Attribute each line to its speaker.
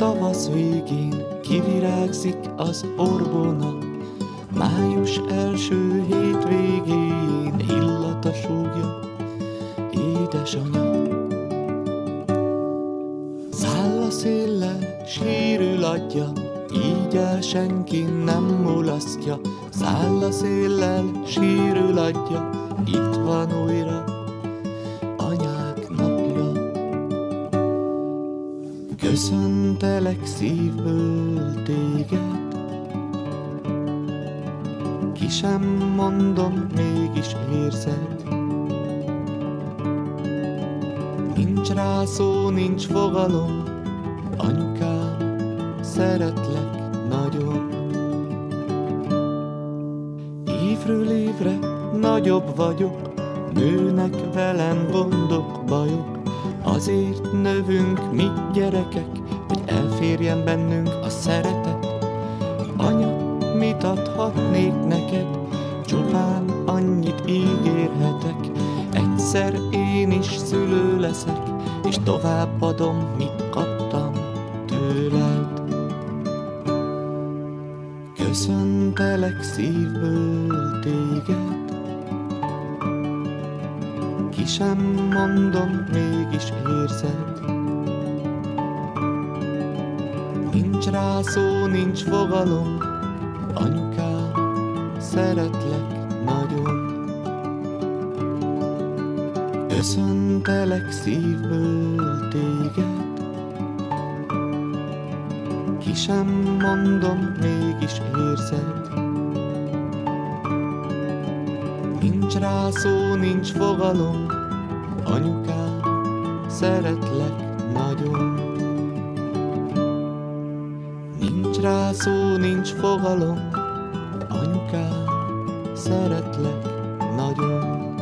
Speaker 1: Tavasz végén kivirágzik az orgona, május első hétvégén illata súgja édesanya. Száll a széllel, sírül adja, így el senki nem mulasztja. Száll a széllel, sírül adja, itt van újra anyák napja. Köszöntelek szívből téged, ki sem mondom, mégis érzed. Nincs rá szó, nincs fogalom, anyukám, szeretlek nagyon. Évről évre nagyobb vagyok, nőnek velem gondok, bajok. Azért növünk mi gyerekek, hogy elférjen bennünk a szeretet. Anya, mit adhatnék neked? Csupán annyit ígérhetek, egyszer én is szülő leszek, és továbbadom, mit kaptam tőled. Köszöntelek szívből téged, ki sem mondom, mégis érzed. Nincs rá szó, nincs fogalom, anyukám, szeretlek nagyon. Köszöntelek szívből téged, ki sem mondom, mégis érzed. Nincs rá szó, nincs fogalom, anyukám, szeretlek nagyon. Nincs rá szó, nincs fogalom, anyukám, szeretlek nagyon.